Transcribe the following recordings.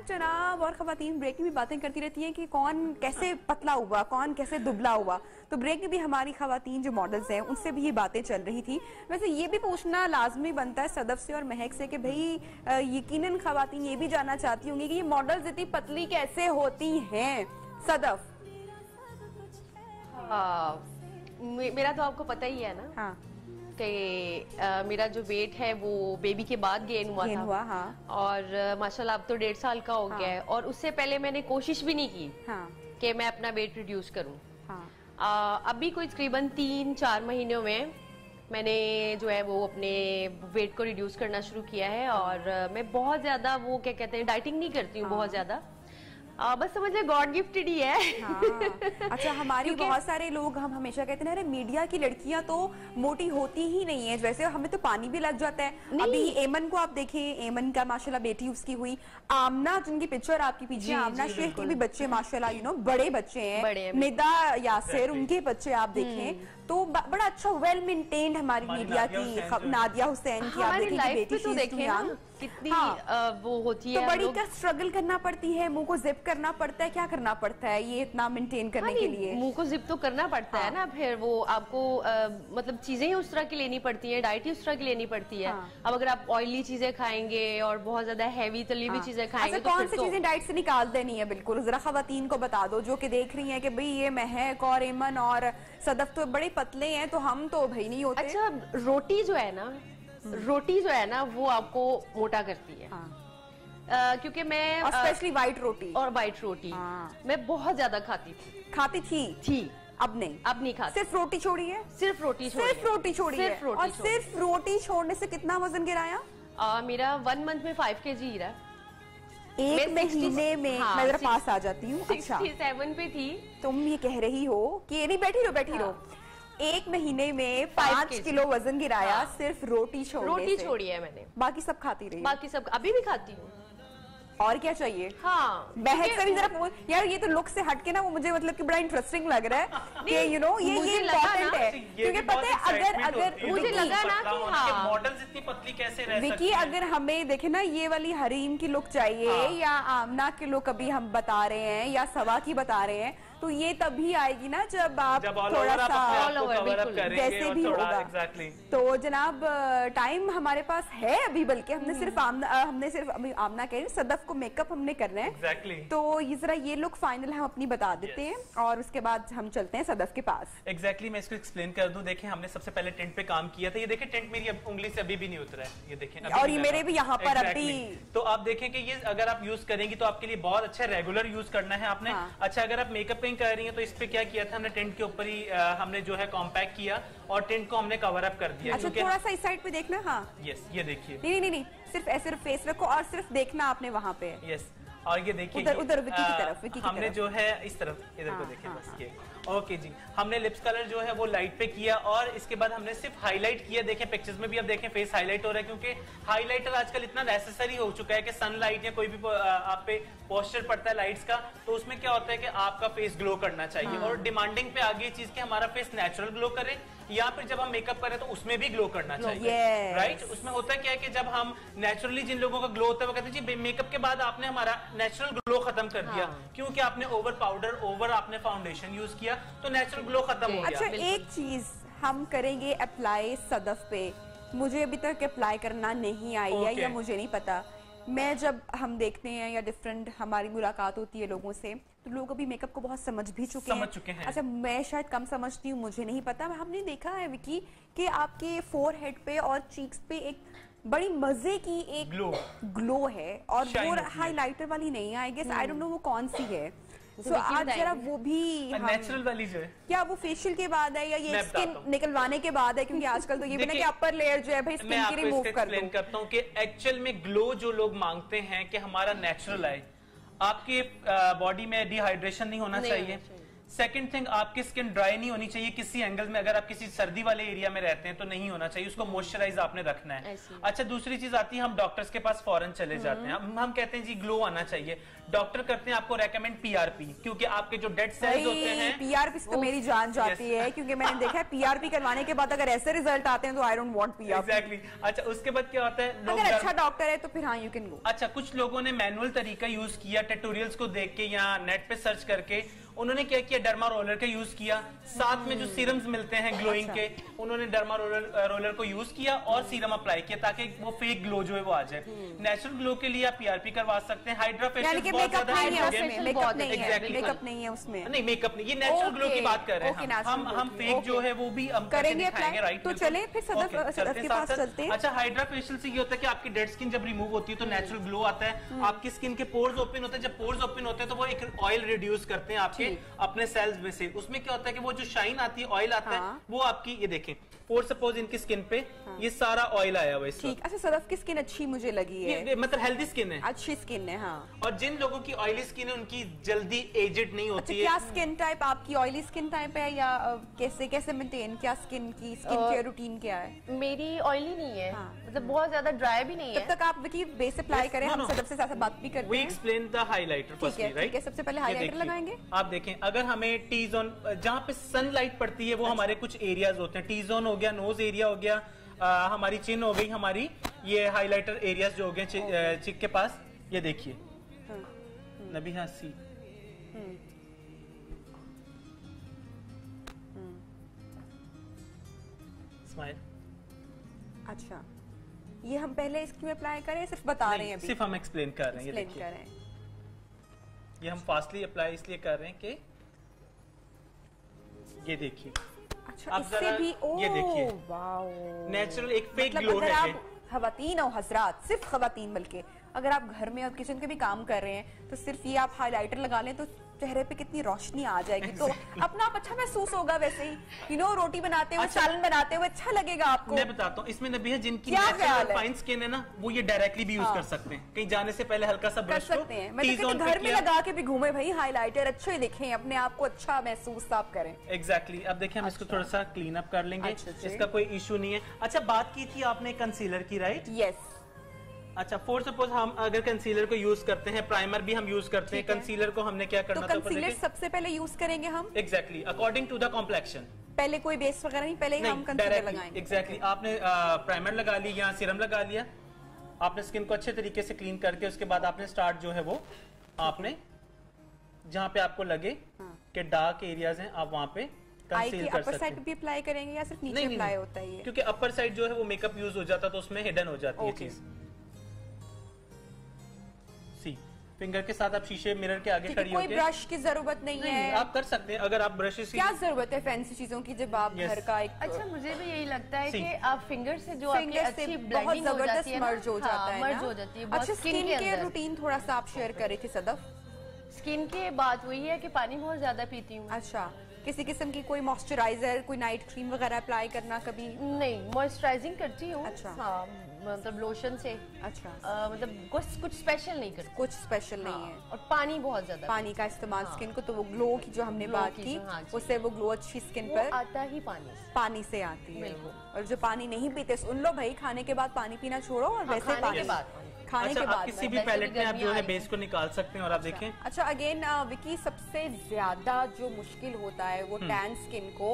जनाब और खवातीन ब्रेक में भी बातें करती रहती हैं कि कौन कैसे पतला हुआ, कौन कैसे दुबला हुआ। तो ब्रेक में भी हमारी खवातीन जो मॉडल्स हैं उनसे भी ये बातें चल रही थी। वैसे ये भी पूछना लाजमी बनता है सदफ से और महक से कि भाई यकीनन खवातीन ये भी जानना चाहती होंगी कि ये मॉडल्स इतनी पतली कैसे होती हैं। सदफ, मेरा तो आपको पता ही है ना। हाँ, कि मेरा जो वेट है वो बेबी के बाद गेन हुआ था। हाँ। और माशाल्लाह अब तो 1.5 साल का हो गया है। और उससे पहले मैंने कोशिश भी नहीं की कि मैं अपना वेट रिड्यूस करूं। अभी कोई तकरीबन 3-4 महीनों में मैंने जो है वो अपने वेट को रिड्यूस करना शुरू किया है। और मैं बहुत ज्यादा वो क्या कहते हैं डाइटिंग नहीं करती हूँ बहुत ज्यादा। बस समझ ले गॉड गिफ्टेड ही है। हाँ। अच्छा, हमारी बहुत सारे लोग हम हमेशा कहते हैं अरे मीडिया की लड़कियां तो मोटी होती ही नहीं है, वैसे हमें तो पानी भी लग जाता है। अभी एमन को आप देखें, एमन का माशाल्लाह बेटी उसकी हुई, आमना जिनकी पिक्चर आपकी पीछे, आमना शेख के भी बच्चे माशाल्लाह बड़े बच्चे हैं, निदा यासिर उनके बच्चे आप देखें तो बड़ा अच्छा वेल मेंटेन्ड हमारी मीडिया की, नादिया हुसैन की आप देखें बेटी तो देखें कितनी वो होती है। तो बड़ी का स्ट्रगल करना पड़ती है, मुंह को जिप करना पड़ता है, क्या करना पड़ता है ये इतना मेंटेन करने के लिए? मुंह को जिप तो करना पड़ता है ना, फिर वो आपको मतलब चीजें ही उस तरह की लेनी पड़ती है, डाइट ही उस तरह की लेनी पड़ती है। अब अगर आप ऑयली चीजें खाएंगे और बहुत ज्यादा हैवी तली हुई चीजें खाएंगे तो कौन सी चीजें डाइट से निकाल देनी है? बिल्कुल जरा खवातीन को बता दो जो कि देख रही हैं कि भाई ये महक और एमन और सदफ तो बड़े पतले हैं तो हम तो भाई नहीं होते। अच्छा, रोटी जो है ना वो आपको मोटा करती है। क्योंकि मैं और स्पेशली व्हाइट रोटी मैं बहुत ज्यादा खाती थी। अब नहीं खाती। सिर्फ रोटी छोड़ी है? सिर्फ रोटी छोड़ी है। और सिर्फ रोटी छोड़ने से कितना वजन गिराया? मेरा 1 मंथ में 5 kg गिरा। एक महीने में मैं जरा पास आ जाती हूँ। 67 पे थी। तुम ये कह रही हो कि नहीं, बैठी रहो। एक महीने में 5 किलो वजन गिराया सिर्फ रोटी छोड़ी है मैंने, बाकी सब खाती रही। बाकी सब अभी भी खाती हूँ। और क्या चाहिए? हाँ, बहक से भी जरा यार, ये तो लुक से हटके ना वो मुझे मतलब कि बड़ा इंटरेस्टिंग लग रहा है कि ये इम्पोर्टेंट है क्योंकि पता है अगर मुझे लगा ना कि मॉडल्स इतनी पतली कैसे रह सकती विकी, अगर हमें देखे ना ये वाली हरीम की लुक चाहिए या आमना की लुक अभी हम बता रहे हैं या सवा की बता रहे हैं तो ये तभी आएगी ना जब आप थोड़ा सा जैसे भी होगा। तो जनाब टाइम हमारे पास है अभी, बल्कि हमने सिर्फ आमना कह रहे सदफ को मेकअप हमने करना है। तो ये जरा ये लुक फाइनल हम अपनी बता देते हैं और उसके बाद हम चलते हैं सदफ के पास। मैं इसको एक्सप्लेन कर दूं। देखें, हमने सबसे पहले टेंट पे काम किया था। ये देखें टेंट मेरी उंगली से अभी भी नहीं उतरा है, ये देखें। और ये मेरे भी यहाँ पर अभी। तो आप देखें कि ये अगर आप यूज करेंगी तो आपके लिए बहुत अच्छा रेगुलर यूज करना है आपने। अच्छा, अगर आप मेकअप कर रही हैं तो इस पे क्या किया था हमने, टेंट के ऊपर ही हमने जो है कॉम्पैक्ट किया और टेंट को हमने कवर अप कर दिया। अच्छा, थोड़ा सा इस साइड पे देखना। हाँ, यस, ये देखिए। नहीं, सिर्फ ऐसे फेस रखो और सिर्फ देखना आपने वहाँ पे। यस, और ये देखिए उधर विकी की तरफ, हमने जो है इस तरफ इधर को देखिए बस ये। ओके जी, हमने लिप्स कलर जो है वो लाइट पे किया और इसके बाद हमने सिर्फ हाईलाइट किया। देखें पिक्चर्स में भी अब देखें फेस हाईलाइट हो रहा है क्योंकि हाईलाइटर आजकल इतना नेसेसरी हो चुका है कि सनलाइट या कोई भी आप पे पॉस्चर पड़ता है लाइट्स का तो उसमें क्या होता है कि आपका फेस ग्लो करना चाहिए। और डिमांडिंग पे आ गई चीज कि हमारा फेस नेचुरल ग्लो करे या फिर जब हम मेकअप करें तो उसमें भी ग्लो करना चाहिए। राइट, उसमें होता क्या है कि जब हम नेचुरली जिन लोगों का ग्लो होता है वो कहते हैं जी मेकअप के बाद आपने हमारा नेचुरल ग्लो खत्म कर दिया क्योंकि आपने ओवर पाउडर ओवर आपने फाउंडेशन यूज किया तो नेचुरल ग्लो खत्म हो गया। अच्छा, एक चीज हम करेंगे अप्लाई सदफ पे, मुझे अभी तक अप्लाई करना नहीं आई है या मुझे नहीं पता। मैं जब हम देखते हैं या डिफरेंट हमारी मुलाकात होती है लोगों से तो लोग अभी मेकअप को बहुत समझ भी चुके हैं। अच्छा, मैं शायद कम समझती हूँ, मुझे नहीं पता। हमने देखा है विकी कि आपके फोरहेड पे और चीक्स पे एक बड़ी मजे की एक ग्लो है और वो हाइलाइटर वाली नहीं है। I guess I don't know वो कौन सी है। तो आज जरा वो भी नेचुरल वाली जो है, क्या वो फेशियल के बाद है या ये स्किन निकलवाने के बाद है? क्योंकि आजकल तो ये भी ना कि अपर लेयर जो है भाई स्किन की रिमूव कर दूं। करता हूँ कि एक्चुअल में ग्लो जो लोग मांगते हैं कि हमारा नेचुरल आए, आपके बॉडी में डिहाइड्रेशन नहीं होना चाहिए, सेकंड थिंग, आपकी स्किन ड्राई नहीं होनी चाहिए किसी एंगल में। अगर आप किसी सर्दी वाले एरिया में रहते हैं तो नहीं होना चाहिए, उसको मॉइस्चराइज आपने रखना है। अच्छा, दूसरी चीज आती है, हम डॉक्टर्स के पास फौरन चले जाते हैं, हम कहते हैं जी ग्लो आना चाहिए, डॉक्टर करते हैं आपको रेकमेंड पीआरपी, क्योंकि आपके जो डेड सेल्स होते हैं, पीआरपी से तो मेरी जान जाती है, क्योंकि मैंने देखा है पीआरपी करवाने के बाद अगर ऐसे रिजल्ट आते हैं तो I don't want PRP. Exactly. अच्छा, उसके बाद क्या होता है, अगर अच्छा डॉक्टर है तो फिर हाँ यू कैन गो। अच्छा, कुछ लोगों ने मैनुअल तरीका यूज किया, ट्यूटोरियल्स को देख के या नेट पे सर्च करके, उन्होंने क्या किया, डर्मा रोलर का यूज किया, साथ में जो सीरम्स मिलते हैं ग्लोइंग के, उन्होंने डर्मा रोलर को यूज किया और सीरम अप्लाई किया ताकि वो फेक ग्लो जो है वो आ जाए। नेचुरल ग्लो के लिए आप पीआरपी करवा सकते हैं। हाइड्रा फेशियल मेकअप नहीं है उसमें, नहीं मेकअप नहीं, ये नेचुरल ग्लो की बात कर रहे हैं हम फेक जो है वो भी हम करेंगे, राइट? तो चले फिर सदफ के पास चलते हैं। अच्छा, हाइड्रा फेशियल से ये होता है कि आपकी डेड स्किन जब रिमूव होती है तो नेचुरल ग्लो आता है, आपकी स्किन के पोर्स ओपन होते हैं, जब पोर्स ओपन होते हैं तो वो एक ऑयल रिड्यूस करते हैं आपके अपने सेल्स में से। उसमें क्या होता है कि वो जो शाइन आती है, ऑयल आता है, वो आपकी, ये देखें, फॉर सपोज इनकी स्किन पे ये सारा ऑयल आया हुआ है। ठीक। अच्छा, सदफ की स्किन अच्छी मुझे लगी है, मतलब हेल्दी स्किन है, अच्छी स्किन है। हाँ। और जिन लोगों की ऑयली स्किन है उनकी जल्दी एजेड नहीं होती है। क्या स्किन टाइप आपकी ऑयली स्किन टाइप है या कैसे मेंटेन, क्या स्किन केयर रूटीन क्या है? मेरी ऑयली नहीं है, मतलब बहुत ज्यादा ड्राई भी नहीं है। तब तक आप विकी बेस अप्लाई करें, हम सदफ से साथ बात भी करते हैं। We explain the highlighter firstly, right? सबसे पहले हाइलाइटर लगाएंगे। आप देखें, अगर हमें टी जोन जहाँ पे सनलाइट पड़ती है वो हमारे कुछ एरियाज होते हैं, टी जोन हो गया, नोज एरिया हो गया, हमारी चिन हो गई, हमारी ये हाइलाइटर एरियाज जो हो गए चिक के पास, ये देखिए नबीहा सी, स्माइल। अच्छा, ये हम पहले इसकी अप्लाई करें, सिर्फ बता रहे हैं अभी? सिर्फ हम एक्सप्लेन कर रहे हैं। ये देखिए, ये हम फास्टली अप्लाई इसलिए कर रहे हैं कि ये देखिए। अच्छा, इससे भी ये देखिए, नेचुरल एक फेक ग्लो है। खवातीन और हजरात, सिर्फ खवातीन, बल्कि अगर आप घर में और किचन के भी काम कर रहे हैं तो सिर्फ ये आप हाइलाइटर लगा लें तो चेहरे पे कितनी रोशनी आ जाएगी, तो अपना आप अच्छा महसूस होगा। वैसे ही रोटी बनाते हुए, सालन बनाते हुए अच्छा लगेगा आपको। मैं बताता हूँ, इसमें नबी है जिनकी नेचुरल फाइन स्किन है ना, वो ये डायरेक्टली भी यूज कर सकते हैं, कहीं जाने से पहले हल्का सा ब्रश कर सकते हैं। मतलब घर में लगा के भी घूमे भाई, हाइलाइटर अच्छे दिखें, अपने आप को अच्छा महसूस आप करें। एग्जैक्टली। अब देखिए, हम इसको थोड़ा सा क्लीन अप कर लेंगे, इसका कोई इशू नहीं है। अच्छा, बात की थी आपने कंसीलर की, राइट? यस। अच्छा, फॉर सपोज हम अगर कंसीलर को यूज करते हैं, प्राइमर भी हम यूज करते हैं, कंसीलर को हमने क्या करना? तो कंसीलर सबसे पहले यूज करेंगे हम। Exactly, according to the complexion. पहले कोई बेस वगैरह नहीं, पहले हम कंसीलर लगाएंगे। एग्जैक्टली। आपने प्राइमर लगा ली या सीरम लगा लिया, आपने स्किन को अच्छे तरीके से क्लीन करके उसके बाद आपने स्टार्ट जो है वो आपने जहाँ पे आपको लगे कि डार्क एरियाज हैं, आप वहाँ पे कंसील कर सकते हैं। अपर साइड भी अप्लाई करेंगे या सिर्फ नीचे अप्लाई होता है? क्योंकि अपर साइड जो है वो मेकअप यूज हो जाता है तो उसमें हिडन हो जाती है चीज। फिंगर के साथ आप शीशे मिरर के आगे खड़ी होकर, कोई ब्रश की जरूरत नहीं है, आप कर सकते हैं। अगर आप ब्रशेस, क्या जरूरत है फैंसी चीजों की जब आप घर का एक। अच्छा, मुझे भी यही लगता है कि आप फिंगर से जो आपकी अच्छी बहुत जबरदस्त मर्ज हो जाता है, मर्ज हो जाती है। अच्छा, स्किन केयर रूटीन थोड़ा सा आप शेयर करे थे सदफ। स्किन की बात वही है कि पानी बहुत ज्यादा पीती हूँ। अच्छा, किसी किस्म की कोई मॉइस्चराइजर, कोई नाइट क्रीम वगैरह अप्लाई करना कभी? नहीं, मॉइस्चराइजिंग करती हूँ। अच्छा। हाँ, मतलब लोशन से। अच्छा। मतलब कुछ स्पेशल नहीं करती। कुछ स्पेशल नहीं है। और पानी बहुत ज्यादा, पानी का इस्तेमाल स्किन को, तो वो ग्लो की जो हमने बात की, उससे वो ग्लो अच्छी स्किन पर आता ही पानी से आती है। और जो पानी नहीं पीते सुन लो भाई, खाने के बाद पानी पीना छोड़ो और वैसे खाने के बाद खाने के बाद किसी भी पैलेट में आप जो है बेस को निकाल सकते हैं और आप देखें। अच्छा, अगेन विकी, सबसे ज्यादा जो मुश्किल होता है वो टैन स्किन को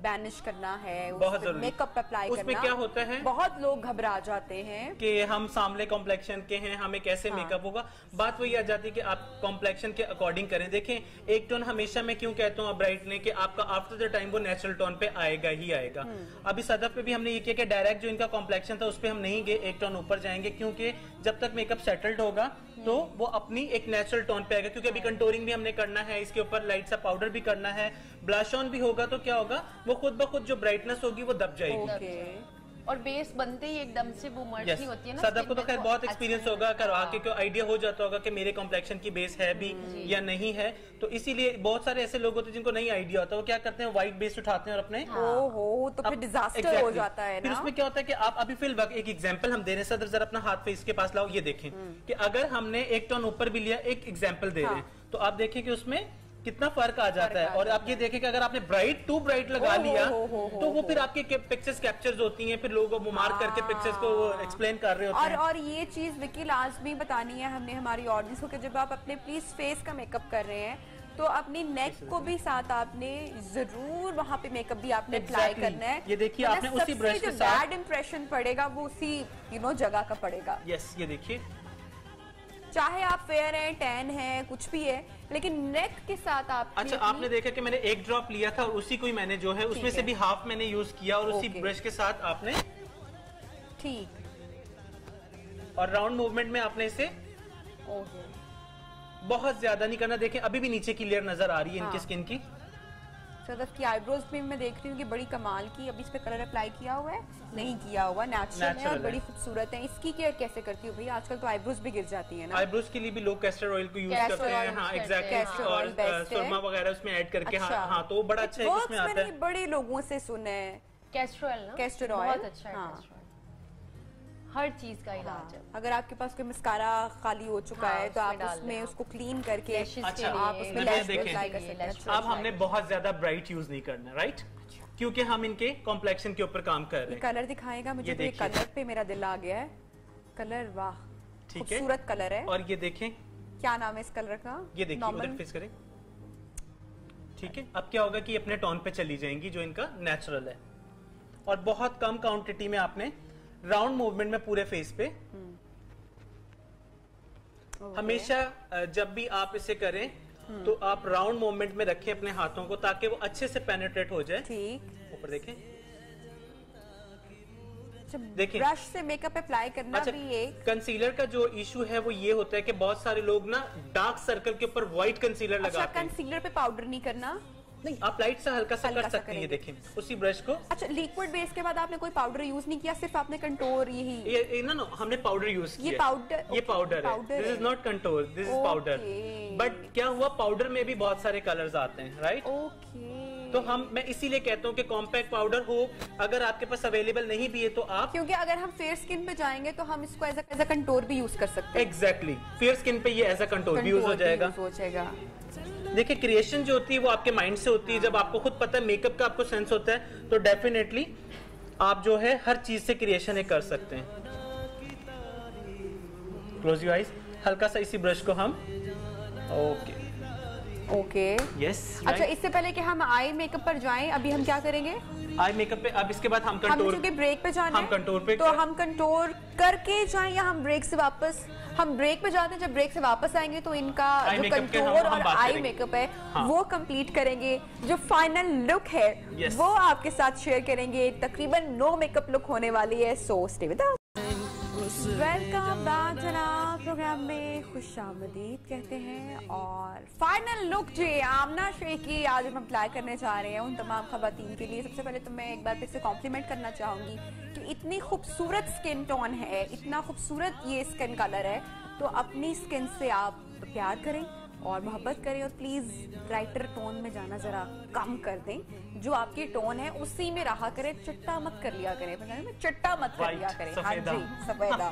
बैनिश करना है, बहुत मेकअप अप्लाई करना। उसमें क्या होता है, बहुत लोग घबरा जाते हैं कि हम सामले कॉम्प्लेक्शन के हैं, हमें कैसे मेकअप होगा। बात वही आ जाती है कि आप कॉम्प्लेक्शन के अकॉर्डिंग करें। देखें, एक टोन हमेशा मैं क्यों कहता हूँ ब्राइटने के, आपका आफ्टर द टाइम वो नेचुरल टोन पे आएगा ही आएगा। अभी सदफ पे भी हमने ये किया कि डायरेक्ट जो इनका कॉम्प्लेक्शन था उस पर हम नहीं गए, एक टोन ऊपर जाएंगे, क्योंकि जब तक मेकअप सेटल्ड होगा तो वो अपनी एक नेचुरल टोन पे आएगा। क्योंकि अभी कंटूरिंग भी हमने करना है, इसके ऊपर लाइट सा पाउडर भी करना है, ब्लश ऑन भी होगा, तो क्या होगा, वो खुद ब खुद जो ब्राइटनेस होगी वो दब जाएगी। और बेस बनते ही एकदम से वो मर्ज नहीं होती है ना। सदफ को तो खैर बहुत एक्सपीरियंस होगा, करवा के आइडिया हो जाता होगा कि मेरे कॉम्प्लेक्शन की बेस है भी या नहीं है। तो इसीलिए बहुत सारे ऐसे लोग होते हैं जिनको नहीं आइडिया होता, वो क्या करते हैं, व्हाइट बेस उठाते हैं और अपने तो फिर डिजास्टर हो जाता है ना। फिर उसमें क्या होता है कि आप अभी फिल एक एग्जांपल हम दे रहे हैं, सदफ जरा अपना हाथ फेस के पास लाओ, ये देखें कि अगर हमने एक टोन ऊपर भी लिया, एक एग्जांपल दे रहे हैं, तो आप देखें कि उसमें कितना फर्क आ जाता है। और आप ये देखें कि अगर आपने ब्राइट टू ब्राइट लगा लिया तो वो फिर आपकी पिक्चर्स कैप्चर्स होती हैं, फिर लोग वो मार्क करके पिक्चर्स को एक्सप्लेन कर रहे होते हैं। और ये चीज विकी लाजमी बतानी है हमने हमारी ऑडियंस को कि जब आप अपने प्लीज फेस का मेकअप कर रहे हैं तो अपनी नेक को भी साथ आपने जरूर वहाँ पे मेकअप भी आपने अप्लाई करना है। ये देखिए आपने उसी ब्रश के साथ बैड इंप्रेशन पड़ेगा वो उसी जगह का पड़ेगा। यस, ये देखिए चाहे आप फेयर है, टैन है, कुछ भी है, लेकिन नेक के साथ आप अच्छा आपने देखा कि मैंने एक ड्रॉप लिया था और उसी को ही मैंने जो है उसमें से भी हाफ मैंने यूज किया और उसी ब्रश के साथ आपने ठीक और राउंड मूवमेंट में आपने इसे बहुत ज्यादा नहीं करना। देखें अभी भी नीचे की लेयर नजर आ रही है इनकी स्किन की। सदफ की आईब्रोज में मैं देख रही हूँ कि बड़ी कमाल की, अभी इस पे कलर अप्लाई किया हुआ है नहीं किया हुआ, नेचुरल है और बड़ी खूबसूरत है। इसकी केयर कैसे करती हूँ भाई? आजकल तो आईब्रोज भी गिर जाती है ना। आईब्रोज के लिए भी लोग कैस्टर ऑयल को यूज करते हैं। हाँ एग्जैक्टली, और सुरमा वगैरह उसमें ऐड करके। हाँ तो बड़ा अच्छा है, इसमें आता है। बड़े लोगों से सुना है कैस्टर ऑयल ना, कैस्टर ऑयल बहुत अच्छा है। हर चीज का इलाज है। अगर आपके पास कोई मस्कारा खाली हो चुका है तो आप उसमें उसको क्लीन करके अच्छा आप उसमें लैश अप्लाई कर सकते हैं। अब हमने बहुत ज्यादा ब्राइट यूज नहीं करना, राइट? क्योंकि हम इनके कॉम्प्लेक्शन के ऊपर काम कर रहे हैं। कलर दिखाएगा मुझे, तो कलर पे मेरा दिल आ गया है। कलर वाह, खूबसूरत कलर है। और ये देखें क्या नाम है इस कलर का? ये देखिए उधर फेस करें, ठीक है। अब क्या होगा कि अपने टोन पे चली जाएंगी जो इनका नेचुरल है। और बहुत कम क्वांटिटी में आपने राउंड मूवमेंट में पूरे फेस पे हमेशा जब भी आप इसे करें तो आप राउंड मूवमेंट में रखें अपने हाथों को ताकि वो अच्छे से पेनिट्रेट हो जाए। ठीक, ऊपर देखें, देखिए ब्रश से मेकअप अप्लाई करना भी एक कंसीलर का जो इशू है वो ये होता है कि बहुत सारे लोग ना डार्क सर्कल के ऊपर व्हाइट कंसीलर लगाते हैं। कंसीलर पे पाउडर नहीं करना, नहीं आप लाइट से हल्का सा कर सकते हैं। ये देखें उसी ब्रश को। अच्छा लिक्विड बेस के बाद आपने कोई पाउडर यूज नहीं किया, सिर्फ आपने कंटूर ये ना हमने पाउडर यूज किया। ये पाउडर है, this is not contour, this is powder. But क्या हुआ, पाउडर में भी बहुत सारे कलर्स आते हैं, राइट? तो मैं इसीलिए कहता हूँ कि कॉम्पैक्ट पाउडर हो, अगर आपके पास अवेलेबल नहीं भी है तो आप, क्योंकि अगर हम फेयर स्किन पे जाएंगे तो हम इसको एज अ कंटूर भी यूज कर सकते हैं। एग्जैक्टली, फेयर स्किन पे ये एज अ कंटूर भी यूज हो जाएगा। देखिए क्रिएशन जो होती है वो आपके माइंड से होती है। जब आपको खुद पता है, मेकअप का आपको सेंस होता है, तो डेफिनेटली आप जो है हर चीज से क्रिएशन कर सकते हैं। क्लोज योर आईज, हल्का सा इसी ब्रश को हम ओके यस। अच्छा इससे पहले कि हम आई मेकअप पर जाएं, अभी हम क्या करेंगे? आई मेकअप पे अब इसके बाद हम कंटूर, क्योंकि ब्रेक पे जाना है, हम कंटूर पे, तो हम कंटूर करके जाएं या हम ब्रेक से वापस? हम ब्रेक पे जाते हैं, जब ब्रेक से वापस आएंगे तो इनका जो कंटूर और आई मेकअप है वो कंप्लीट करेंगे। जो फाइनल लुक है वो आपके साथ शेयर करेंगे। तकरीबन 9 मेकअप लुक होने वाली है, so stay with us. Welcome back जनाब, प्रोग्राम में खुशामदीद कहते हैं। और फाइनल लुक जी आमना शेख की आज हम अप्लाई करने जा रहे हैं उन तमाम खवातीन के लिए। सबसे पहले तो मैं एक बार फिर से कॉम्प्लीमेंट करना चाहूंगी कि इतनी खूबसूरत स्किन टोन है, इतना खूबसूरत ये स्किन कलर है, तो अपनी स्किन से आप प्यार करें और मोहब्बत करें और प्लीज ब्राइटर टोन में जाना जरा कम कर दें। जो आपकी टोन है उसी में रहा करें, चट्टा मत कर लिया करें, चट्टा मत कर लिया करें। हाँ जी, सफेदा।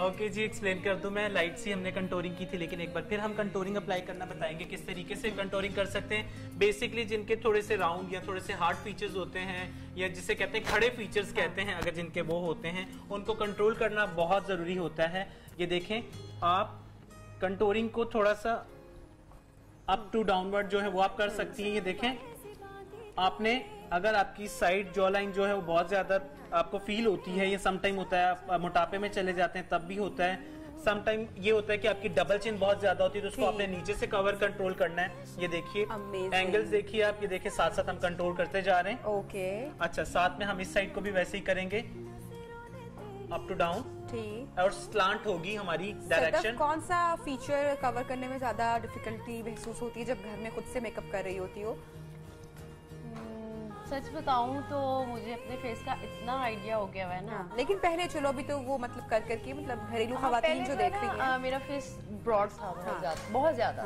ओके जी, एक्सप्लेन कर दूं मैं। लाइट सी हमने कंटूरिंग की थी, लेकिन एक बार फिर हम कंटूरिंग अप्लाई करना बताएंगे किस तरीके से कंटूरिंग कर सकते हैं। बेसिकली जिनके थोड़े से राउंड या थोड़े से हार्ड फीचर्स होते हैं, या जिसे कहते हैं खड़े फीचर्स कहते हैं, अगर जिनके वो होते हैं उनको कंट्रोल करना बहुत जरूरी होता है। ये देखें, आप कंटूरिंग को थोड़ा सा अप टू डाउनवर्ड जो है वो आप कर सकती हैं। ये देखें, आपने अगर आपकी साइड जॉ लाइन जो है वो बहुत ज्यादा आपको फील होती है, ये सम टाइम होता है, आप मोटापे में चले जाते हैं तब भी होता है। सम टाइम ये होता है कि आपकी डबल चिन बहुत ज्यादा होती है, तो उसको आपने नीचे से कवर कंट्रोल करना है। ये देखिए एंगल्स देखिए आप, ये देखिए साथ साथ हम कंट्रोल करते जा रहे हैं। ओके अच्छा, साथ में हम इस साइड को भी वैसे ही करेंगे, अप टू डाउन, और स्लांट होगी हमारी डायरेक्शन। कौन सा फीचर कवर करने में ज्यादा डिफिकल्टी महसूस होती है जब घर में खुद से मेकअप कर रही होती हो? सच बताऊं तो मुझे अपने फेस का इतना आइडिया हो गया है ना। लेकिन पहले चलो अभी तो वो मतलब कर करके मतलब घरेलू खवातीन जो देख रही हैं, मेरा फेस ब्रॉड था बहुत ज्यादा।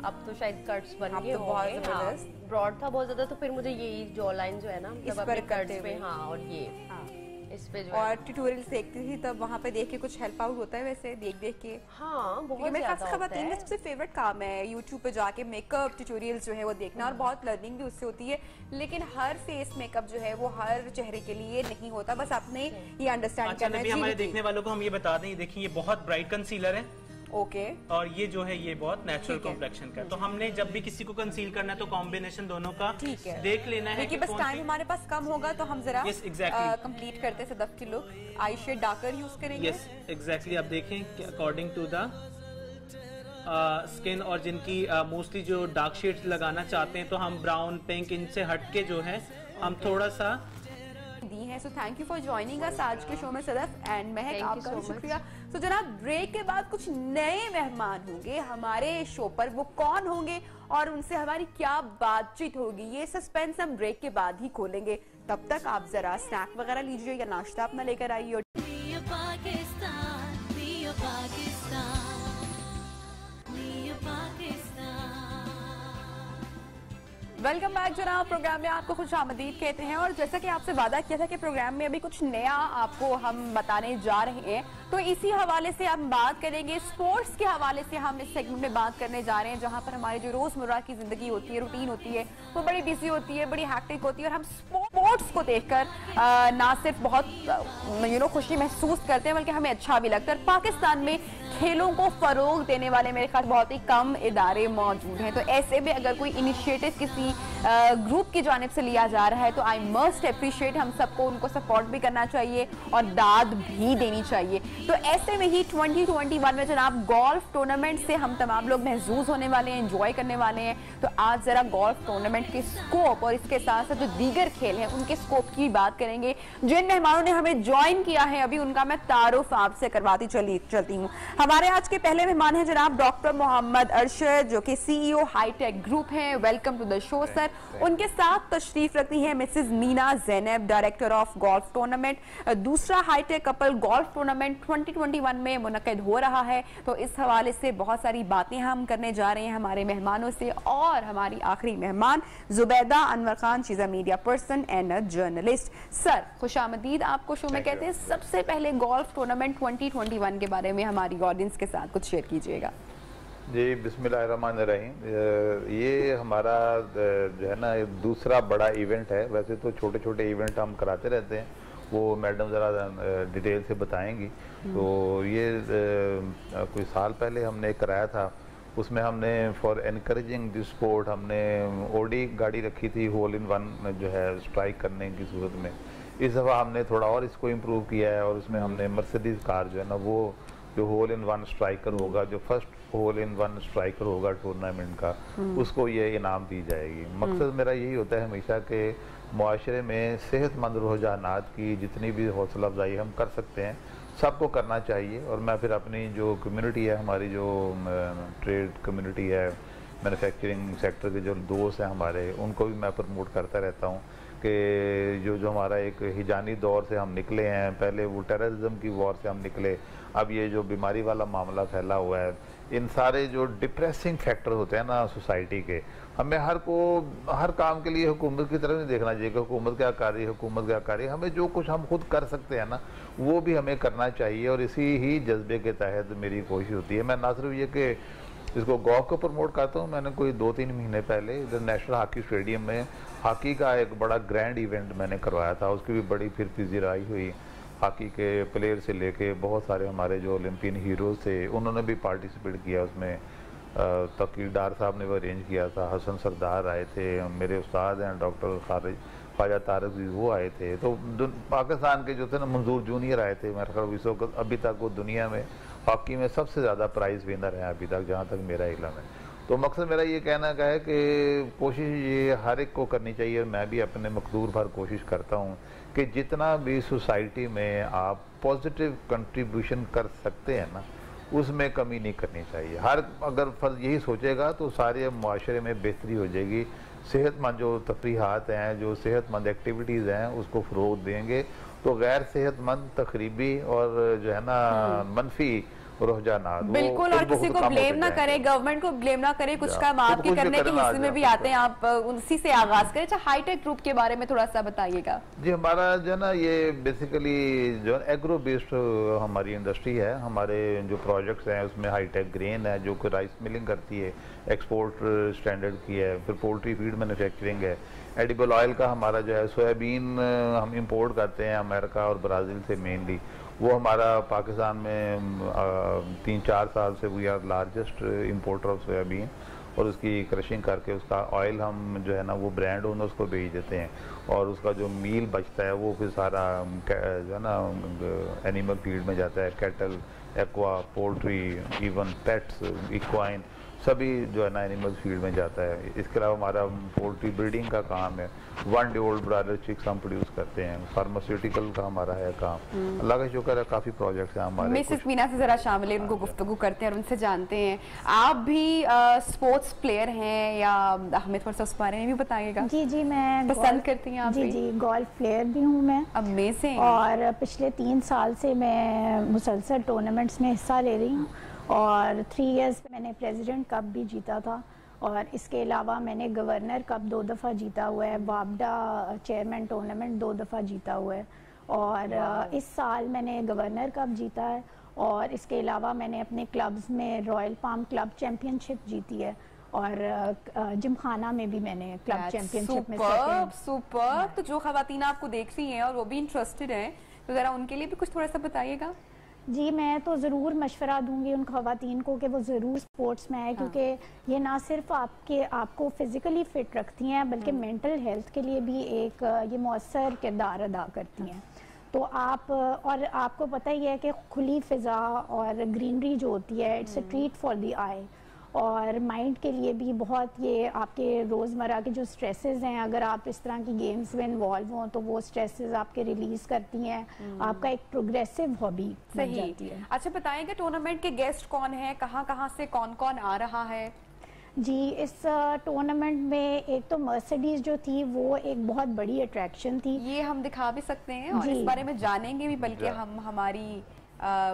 अब तो शायद कट्स बन गए, बहुत जबरदस्त ब्रॉड था बहुत ज्यादा, तो फिर मुझे यही जॉ लाइन जो है ना, इस पर कट्स पे, हाँ, और ये इस पे जो और ट्यूटोरियल्स देखती थी तब वहाँ पे देख के कुछ हेल्प आउट होता है वैसे देख के? हाँ, बहुत मेरे ज़्यादा खवातीन का सबसे फेवरेट काम है यूट्यूब पे जाके मेकअप ट्यूटोरियल्स जो है वो देखना, और बहुत लर्निंग भी उससे होती है। लेकिन हर फेस मेकअप जो है वो हर चेहरे के लिए नहीं होता, बस आपने ये अंडरस्टैंड करना है। हमारे देखने वालों को हम ये बता दें, देखिए ये बहुत ब्राइट कंसीलर है। ओके। और ये जो है ये बहुत नेचुरल कॉम्प्लेक्शन का, तो हमने जब भी किसी को कंसील करना है तो कॉम्बिनेशन दोनों का देख लेना है कि बस टाइम हमारे पास कम होगा तो हम जरा कंप्लीट करते हैं सदफ की लुक। आई शेड डार्कर यूज करेंगे। यस एग्जैक्टली, आप देखें कि अकॉर्डिंग टू द स्किन, और जिनकी मोस्टली जो डार्क शेड्स लगाना चाहते हैं तो हम ब्राउन पिंक इनसे हटके जो है हम थोड़ा सा दी है। So thank you for joining us आज के शो में सदफ एंड महक, आपका शुक्रिया। तो जनाब ब्रेक के बाद कुछ नए मेहमान होंगे हमारे शो पर, वो कौन होंगे और उनसे हमारी क्या बातचीत होगी ये सस्पेंस हम ब्रेक के बाद ही खोलेंगे। तब तक आप जरा स्नैक वगैरह लीजिए या नाश्ता अपना लेकर आइए। वेलकम बैक जनाब, प्रोग्राम में आपको खुश आमदीद कहते हैं। और जैसा कि आपसे वादा किया था कि प्रोग्राम में अभी कुछ नया आपको हम बताने जा रहे हैं, तो इसी हवाले से हम बात करेंगे। स्पोर्ट्स के हवाले से हम इस सेगमेंट में बात करने जा रहे हैं, जहां पर हमारी जो रोजमर्रा की जिंदगी होती है, रूटीन होती है, वो बड़ी बिजी होती है, बड़ी हैक्टिक होती है, और हम स्पोर्ट्स को देखकर ना सिर्फ बहुत खुशी महसूस करते हैं बल्कि हमें अच्छा भी लगता है। पाकिस्तान में खेलों को फरोग देने वाले मेरे ख्याल बहुत ही कम इदारे मौजूद हैं, तो ऐसे में अगर कोई इनिशिएटिव किसी ग्रुप की जानिब से लिया जा रहा है तो आई मस्ट अप्रिशिएट, हम सबको उनको सपोर्ट भी करना चाहिए और दाद भी देनी चाहिए। तो ऐसे में ही 2021 में जनाब गोल्फ टूर्नामेंट से हम तमाम लोग महजूज होने वाले हैं, एंजॉय करने वाले हैं। तो आज जरा गोल्फ टूर्नामेंट के स्कोप और इसके साथ साथ जो दीगर खेल हैं उनके स्कोप की बात करेंगे। जिन मेहमानों ने हमें ज्वाइन किया है अभी उनका मैं तारुफ आपसे करवाती चलती हूँ। हमारे आज के पहले मेहमान हैं जनाब डॉक्टर मोहम्मद अरशद, जो कि CEO हाईटेक ग्रुप हैं। Welcome to the show sir. उनके साथ तशरीफ रखती हैं Mrs Meena Zainab, director of golf tournament. दूसरा हाईटेक कपल गोल्फ टूर्नामेंट 2021 में मुनक्किद हो रहा है, तो इस हवाले से बहुत सारी बातें हम करने जा रहे हैं हमारे मेहमानों से। और हमारी आखिरी मेहमान Zubaida Anwar Khan, she is a media person and a journalist. Sir खुशामदीद आपको शो में कहते हैं। सबसे पहले गोल्फ टूर्नामेंट 2021 के बारे में हमारी ऑडियंस के साथ कुछ शेयर कीजिएगा। जी बिस्मिल्लाहिर्रहमानिर्रहीम। ये हमारा जो है ना दूसरा बड़ा इवेंट है। वैसे तो छोटे छोटे इवेंट हम कराते रहते हैं, वो मैडम ज़रा डिटेल से बताएंगी। तो ये कोई साल पहले हमने कराया था, उसमें हमने फॉर एनकरेजिंग दिस स्पोर्ट हमने ओडी गाड़ी रखी थी, होल इन वन जो है स्ट्राइक करने की सूरत में। इस दफ़ा हमने थोड़ा और इसको इम्प्रूव किया है और उसमें हमने मर्सिडीज़ कार जो है ना वो जो होल इन वन स्ट्राइकर होगा, जो first hole in one striker होगा टूर्नामेंट का, उसको ये इनाम दी जाएगी। मकसद मेरा यही होता है हमेशा कि मुआशरे में सेहतमंद रुझानात की जितनी भी हौसला अफजाई हम कर सकते हैं सबको करना चाहिए। और मैं फिर अपनी जो कम्युनिटी है, हमारी जो ट्रेड कम्युनिटी है, मैन्युफैक्चरिंग सेक्टर के जो दोस्त हैं हमारे, उनको भी मैं प्रमोट करता रहता हूँ कि जो हमारा एक हिजानी दौर से हम निकले हैं, पहले वो टेररिज्म की वॉर से हम निकले, अब ये जो बीमारी वाला मामला फैला हुआ है, इन सारे जो डिप्रेसिंग फैक्टर होते हैं ना सोसाइटी के, हमें हर काम के लिए हुकूमत की तरफ नहीं देखना चाहिए कि हुकूमत क्या कर रही है, हुकूमत क्या कर रही है। हमें जो कुछ हम खुद कर सकते हैं ना वो भी हमें करना चाहिए, और इसी ही जज्बे के तहत मेरी कोशिश होती है। मैं ना सिर्फ ये कि इसको गोल्फ को प्रमोट करता हूँ, मैंने कोई 2-3 महीने पहले इधर नेशनल हॉकी स्टेडियम में हॉकी का एक बड़ा ग्रैंड इवेंट मैंने करवाया था। उसकी भी बड़ी फिर पिज़िराई हुई, हॉकी के प्लेयर से लेके बहुत सारे हमारे जो ओलंपियन हीरोज़ थे उन्होंने भी पार्टिसिपेट किया उसमें। तकी डार साहब ने वो अरेंज किया था, हसन सरदार आए थे, मेरे उस्ताद हैं डॉक्टर ख्वाजा तारक जी वो आए थे। तो पाकिस्तान के जो थे ना मंजूर जूनियर आए थे। मेरे ख्याल इस वक्त अभी तक वो दुनिया में हॉकी में सबसे ज़्यादा प्राइज़ विनर हैं अभी तक, जहाँ तक मेरा इल्म है। तो मकसद मेरा ये कहना का है कि कोशिश ये हर एक को करनी चाहिए, मैं भी अपने मकदूर भर कोशिश करता हूँ कि जितना भी सोसाइटी में आप पॉजिटिव कंट्रीब्यूशन कर सकते हैं ना उसमें कमी नहीं करनी चाहिए। अगर फर्ज यही सोचेगा तो सारे मुआशरे में बेहतरी हो जाएगी। सेहतमंद जो तफरीहात हैं, जो सेहतमंद एक्टिविटीज़ हैं उसको फ़रोग़ देंगे तो गैर सेहतमंद तकरीबी और जो है ना मनफी रुझानात। बिल्कुल, और किसी को ब्लेम ना करे, गवर्नमेंट को ब्लेम ना करे, कुछ काम आपके करने के हिस्से में भी आते हैं, आप उसी से आगाज करें। अच्छा, हाईटेक ग्रुप के बारे में थोड़ा सा बताइएगा। जी, हमारा जो है ना ये बेसिकली जो एग्रो बेस्ड हमारी इंडस्ट्री है। हमारे जो प्रोजेक्ट्स हैं उसमें हाईटेक ग्रेन है जो कि राइस मिलिंग करती है, एक्सपोर्ट स्टैंडर्ड की है, फिर पोल्ट्री फीड मैन्युफैक्चरिंग है, एडिबल ऑयल का हमारा जो है सोयाबीन हम इंपोर्ट करते हैं अमेरिका और ब्राज़ील से मेनली, वो हमारा पाकिस्तान में 3-4 साल से we are largest importer of soybean, और उसकी क्रशिंग करके उसका ऑयल हम जो है ना वो ब्रांड ओनर्स को भेज देते हैं, और उसका जो मील बचता है वो फिर सारा जो है ना एनिमल फीड में जाता है, cattle, aqua, poultry, even pets, equine, सभी जो है ना एनिमल फील्ड में जाता है। इसके अलावा हमारा पोल्ट्री ब्रीडिंग का काम है, 1 डे ओल्ड ब्रॉयलर चिक्स हम प्रोड्यूस करते हैं, फार्मास्यूटिकल का हमारा है काम। अल्लाह का शुक्र है, काफ़ी प्रोजेक्ट्स हैं हमारे। मिसेस मीना से ज़रा शामिल है, उनको गुफ्तगू करते हैं और उनसे जानते हैं। आप भी स्पोर्ट्स प्लेयर हैं या हमें थोड़ा सा उस बारे में भी बताइएगा। जी जी, मैं पसंद करती हैं आप? जी जी, गोल्फ प्लेयर भी हूँ मैं। अमेजिंग। और पिछले 3 साल से मैं मुसलसल टूर्नामेंट्स में हिस्सा ले रही हूँ, और 3 इयर्स मैंने प्रेसिडेंट कप भी जीता था, और इसके अलावा मैंने गवर्नर कप 2 दफ़ा जीता हुआ है, बाबडा चेयरमैन टूर्नामेंट 2 दफ़ा जीता हुआ है, और इस साल मैंने गवर्नर कप जीता है, और इसके अलावा मैंने अपने क्लब्स में रॉयल पाम क्लब चैम्पियनशिप जीती है, और जिमखाना में भी मैंने क्लब चैम्पियनशिप में सुपर। तो जो खवातीन आपको देख रही हैं और वो भी इंटरेस्टेड हैं, तो ज़रा उनके लिए भी कुछ थोड़ा सा बताइएगा। जी, मैं तो ज़रूर मशवरा दूंगी उन ख़वातीन को कि वो ज़रूर स्पोर्ट्स में आए, क्योंकि ये ना सिर्फ आपको फिज़िकली फ़िट रखती हैं बल्कि मेंटल हेल्थ के लिए भी एक ये मौसर किरदार अदा करती हैं। तो आप, और आपको पता ही है कि खुली फ़िज़ा और ग्रीनरी जो होती है, it's a treat for the eye, और माइंड के लिए भी बहुत, ये आपके रोज़मर्रा के जो स्ट्रेसेस हैं, अगर आप इस तरह की गेम्स में इन्वॉल्व हों तो वो स्ट्रेसेस आपके रिलीज़ करती हैं, आपका एक प्रोग्रेसिव हॉबी बन जाती है। अच्छा, बताइएगा टूर्नामेंट के गेस्ट कौन हैं, कहाँ से कौन कौन आ रहा है? जी, इस टूर्नामेंट में एक तो मर्सिडीज जो थी वो एक बहुत बड़ी अट्रैक्शन थी, ये हम दिखा भी सकते हैं और इस बारे में जानेंगे भी, बल्कि हम हमारी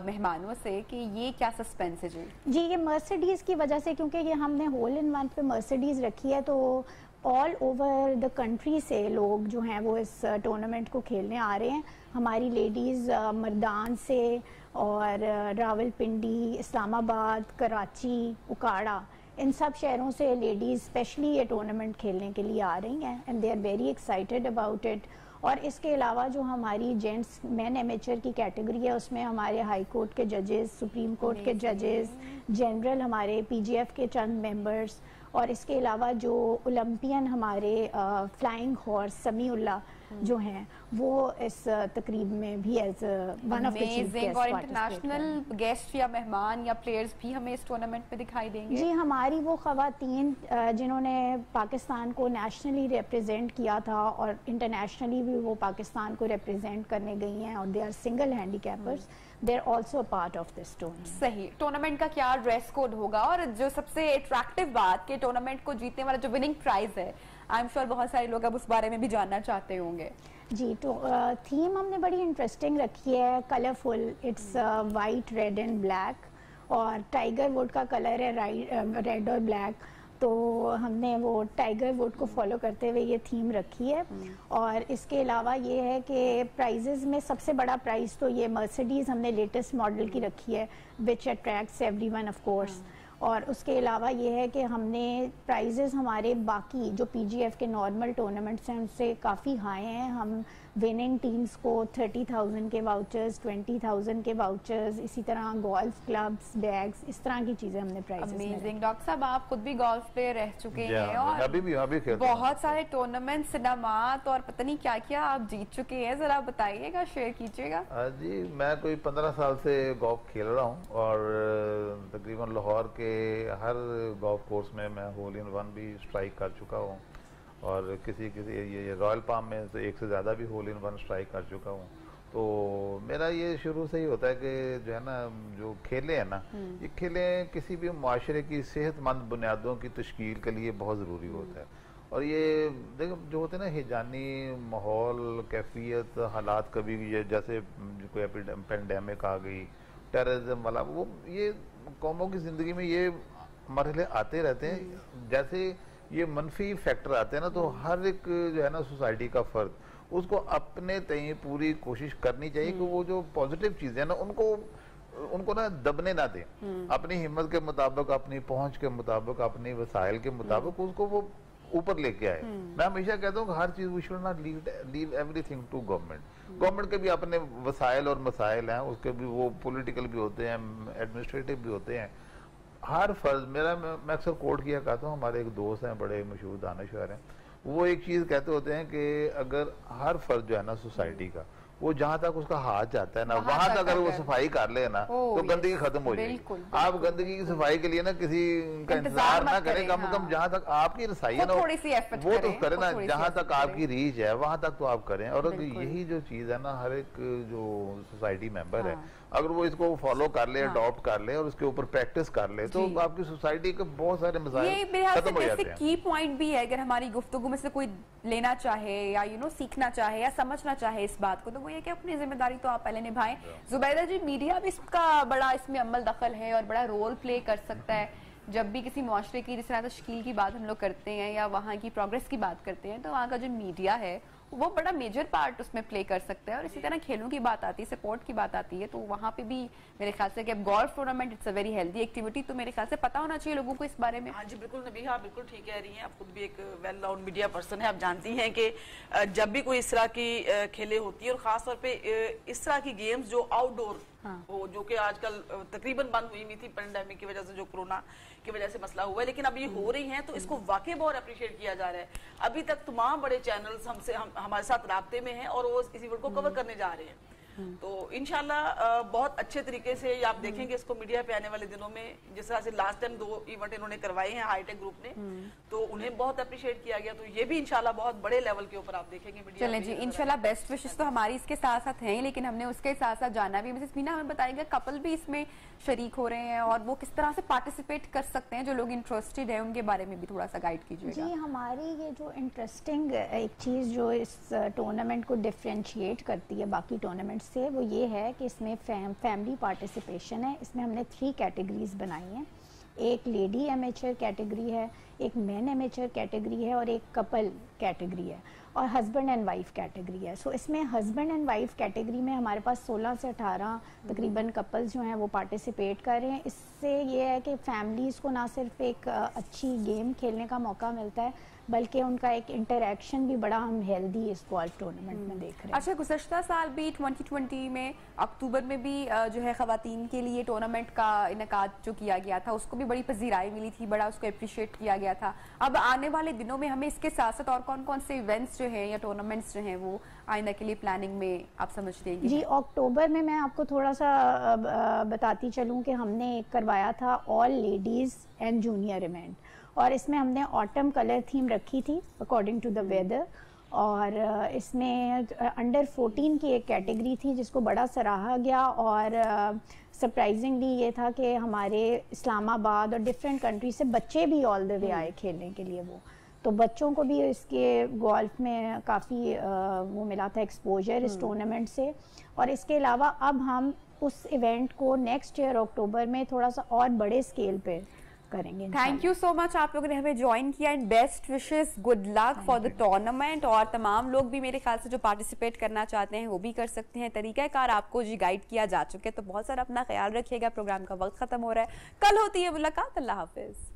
मेहमानों से कि ये क्या सस्पेंस है। जी, ये मर्सिडीज की वजह से, क्योंकि ये हमने होल इन वन पे मर्सिडीज रखी है, तो ऑल ओवर द कंट्री से लोग जो हैं वो इस टूर्नामेंट को खेलने आ रहे हैं। हमारी लेडीज़ मर्दान से और रावलपिंडी, इस्लामाबाद, कराची, उकाड़ा, इन सब शहरों से लेडीज़ स्पेशली ये टूर्नामेंट खेलने के लिए आ रही हैं, and they are very excited about it. और इसके अलावा जो हमारी जेंट्स मेन एमेचर की कैटेगरी है, उसमें हमारे हाई कोर्ट के जजेस, सुप्रीम कोर्ट के जजेस, जनरल हमारे पीजीएफ के चंद मेंबर्स, और इसके अलावा जो ओलंपियन हमारे फ्लाइंग हॉर्स समीउल्लाह जो हैं, वो इस तकरीब में भी as one of the chief guest, और इंटरनेशनल गेस्ट या मेहमान या प्लेयर्स भी हमें इस टूर्नामेंट में दिखाई देंगे। जी, हमारी वो खवातीन जिन्होंने पाकिस्तान को नेशनली रिप्रेजेंट किया था और इंटरनेशनली भी वो पाकिस्तान को रिप्रेजेंट करने गई हैं, और they are single handicappers, they are also part of this tournament. सही। टूर्नामेंट का क्या ड्रेस कोड होगा, और जो सबसे अट्रैक्टिव बात कि टूर्नामेंट को जीतने वाला जो विनिंग प्राइज है, आई एम श्योर बहुत सारे लोग अब उस बारे में भी जानना चाहते होंगे। जी, तो थीम हमने बड़ी इंटरेस्टिंग रखी है, colourful, it's white, red and black, और टाइगर वुड का कलर है रेड और ब्लैक, तो हमने वो टाइगर वुड को फॉलो करते हुए ये थीम रखी है। और इसके अलावा ये है कि प्राइजेस में सबसे बड़ा प्राइस तो ये मर्सिडीज़ हमने लेटेस्ट मॉडल की रखी है, विच अट्रैक्ट्स एवरीवन ऑफ कोर्स। और उसके अलावा ये है कि हमने प्राइजेस हमारे बाकी जो पीजीएफ के नॉर्मल टूर्नामेंट्स हैं उनसे काफ़ी हाई हैं। हम विनिंग टीम्स को 30,000 के वाउचर्स, 20,000 के वाउचर्स, इसी तरह गोल्फ क्लब्स, बैग्स, इस तरह की चीज़ें हमने प्राइजेस में। अमेजिंग। डॉक्टर साहब, आप खुद भी गोल्फ प्लेयर रह चुके हैं और अभी बहुत सारे टूर्नामेंट, सिनेमात और पता नहीं क्या क्या आप जीत चुके हैं, जरा बताइएगा, शेयर कीजिएगा। जी, मैं कोई 15 साल से गोल्फ खेल रहा हूँ, और तकरीबन लाहौर के हर गोल्फ कोर्स में मैं होल इन वन भी स्ट्राइक कर चुका हूँ, और किसी ये रॉयल पाम में तो एक से ज़्यादा भी होल इन वन स्ट्राइक कर चुका हूँ। तो मेरा ये शुरू से ही होता है कि जो है ना, जो खेले हैं ना, ये खेले किसी भी माशरे की सेहतमंद बुनियादों की तश्कील के लिए बहुत ज़रूरी होता है। और ये देखो जो होते हैं ना, हिजानी माहौल, कैफियत, हालात, कभी जैसे कोई पेंडेमिक आ गई, टेररिज्म वाला, वो ये कौमों की जिंदगी में ये मरहले आते रहते हैं। जैसे ये मनफी फैक्टर आते हैं ना, तो हर एक जो है ना सोसाइटी का फर्द उसको अपने तय पूरी कोशिश करनी चाहिए कि वो जो पॉजिटिव चीजें ना उनको ना दबने ना दें, अपनी हिम्मत के मुताबिक, अपनी पहुंच के मुताबिक, अपनी वसाइल के मुताबिक उसको वो ऊपर लेके आए। मैं हमेशा कहता हूँ कि हर चीज we should not leave everything to government. Government के भी अपने वसाइल और मसाइल हैं, उसके भी वो पॉलिटिकल भी होते हैं, एडमिनिस्ट्रेटिव भी होते हैं। हर फर्ज मैं अक्सर कोट किया कहता हूँ, हमारे एक दोस्त हैं बड़े मशहूर दानिशवर हैं, वो एक चीज कहते होते हैं कि अगर हर फर्ज जो है ना सोसाइटी का, वो जहाँ तक उसका हाथ जाता है ना, वहां तक अगर वो सफाई कर ले ना, तो गंदगी खत्म हो जाएगी। आप गंदगी की सफाई के लिए ना किसी का इंतजार ना करें, कम से कम जहाँ तक आपकी रसाई है ना वो तो करें ना, जहाँ तक आपकी रीच है वहां तक तो आप करें। और यही जो चीज है ना, हर एक जो सोसाइटी मेंबर है अगर वो इसको फॉलो कर ले, अडॉप्ट कर ले और उसके ऊपर प्रैक्टिस कर ले, तो आपकी सोसाइटी के बहुत सारे मसाइल खत्म हो जाते हैं। की पॉइंट भी है, अगर हमारी गुफ्तगू में से कोई लेना चाहे या सीखना चाहे या समझना चाहे इस बात को, तो वो ये कि अपनी जिम्मेदारी तो आप पहले निभाएं। जुबैदा जी, मीडिया भी इसका बड़ा इसमें अमल दखल है और बड़ा रोल प्ले कर सकता है। जब भी किसी मुआशरे की जिस तरह तश्कील की बात हम लोग करते हैं या वहाँ की प्रोग्रेस की बात करते हैं, तो वहाँ का जो मीडिया है वो बड़ा मेजर पार्ट उसमें प्ले कर सकता है। और इसी तरह खेलों की बात आती है, सपोर्ट की बात आती है, तो वहाँ पे भी मेरे ख्याल से कि अब golf tournament it's a very healthy activity, तो मेरे ख्याल से पता होना चाहिए लोगों को इस बारे में। हाँ जी बिल्कुल नबीहा, बिल्कुल ठीक कह रही हैं। आप खुद भी एक वेल नाउन मीडिया पर्सन है, आप जानती हैं कि जब भी कोई इस तरह की खेलें होती है और खासतौर पे इस तरह की गेम्स जो आउटडोर हो, जो कि आजकल तकरीबन बंद हुई थी पेंडेमिक की वजह से, जो कोरोना की वजह से मसला हुआ है, लेकिन अब ये हो रही हैं, तो इसको वाकई बहुत अप्रिशिएट किया जा रहा है। अभी तक तमाम बड़े चैनल्स हमारे साथ राब्ते में हैं और वो इस इवेंट को कवर करने जा रहे हैं। तो इंशाल्लाह बहुत अच्छे तरीके से आप देखेंगे इसको मीडिया पे आने वाले दिनों में। जिस तरह से लास्ट टाइम 2 इवेंट इन्होंने करवाए हैं हाईटेक ग्रुप ने, तो उन्हें बहुत अप्रिशिएट किया गया। तो ये भी इंशाल्लाह बहुत बड़े लेवल के ऊपर आप देखेंगे मीडिया। चलें जी, इंशाल्लाह बेस्ट विशेस तो हमारी इसके साथ साथ हैं, लेकिन हमने उसके साथ साथ जाना भी। मिसेस मीना हमें बताएंगे कपल भी इसमें शरीक हो रहे हैं और वो किस तरह से पार्टिसिपेट कर सकते हैं, जो लोग इंटरेस्टेड हैं उनके बारे में भी थोड़ा सा गाइड कीजिएगा। जी, हमारी ये जो इंटरेस्टिंग एक चीज़ जो इस टूर्नामेंट को डिफ्रेंशिएट करती है बाकी टूर्नामेंट से, वो ये है कि इसमें फैमिली पार्टिसिपेशन है। इसमें हमने 3 कैटेगरीज बनाई हैं। एक लेडी एमेचर कैटेगरी है, एक मैन एमेचर कैटेगरी है और एक कपल कैटेगरी है और हस्बैंड एंड वाइफ कैटेगरी है। सो इसमें हस्बैंड एंड वाइफ कैटेगरी में हमारे पास 16 से 18 तकरीबन कपल्स जो हैं वो पार्टिसिपेट कर रहे हैं। इससे ये है कि फैमिलीज़ को ना सिर्फ एक अच्छी गेम खेलने का मौका मिलता है, बल्कि उनका एक इंटरेक्शन भी बड़ा हम हेल्दी इस गोल्फ टूर्नामेंट में देख रहे हैं। अच्छा, गुज़श्ता साल भी 2020 में अक्टूबर में भी जो है ख़वातीन के लिए टूर्नामेंट का इनेकाद जो किया गया था, उसको भी बड़ी पजीराई मिली थी, बड़ा उसको अप्रिशिएट किया गया था। अब आने वाले दिनों में हमें इसके साथ साथ और कौन कौन से इवेंट्स जो हैं या टूर्नामेंट्स जो हैं वो आइंदा के लिए प्लानिंग में आप समझ देंगे? जी, अक्टूबर में मैं आपको थोड़ा सा बताती चलूँ कि हमने करवाया था all ladies and junior event, और इसमें हमने ऑटम कलर थीम रखी थी अकॉर्डिंग टू द वेदर। और इसमें अंडर 14 की एक कैटेगरी थी जिसको बड़ा सराहा गया, और सरप्राइजिंगली ये था कि हमारे इस्लामाबाद और डिफरेंट कंट्री से बच्चे भी ऑल द वे आए खेलने के लिए। वो तो बच्चों को भी इसके गोल्फ में काफ़ी वो मिला था एक्सपोजर इस टूर्नामेंट से। और इसके अलावा अब हम उस इवेंट को नेक्स्ट ईयर अक्टूबर में थोड़ा सा और बड़े स्केल पे करेंगे। थैंक यू सो मच, आप लोगों ने हमें ज्वाइन किया and best wishes, good luck for the tournament. और तमाम लोग भी मेरे ख्याल से जो पार्टिसिपेट करना चाहते हैं वो भी कर सकते हैं। तरीक़ाकार आपको जी गाइड किया जा चुके हैं, तो बहुत सारा अपना ख्याल रखिएगा। प्रोग्राम का वक्त खत्म हो रहा है, कल होती है मुलाकात। अल्लाह हाफिज।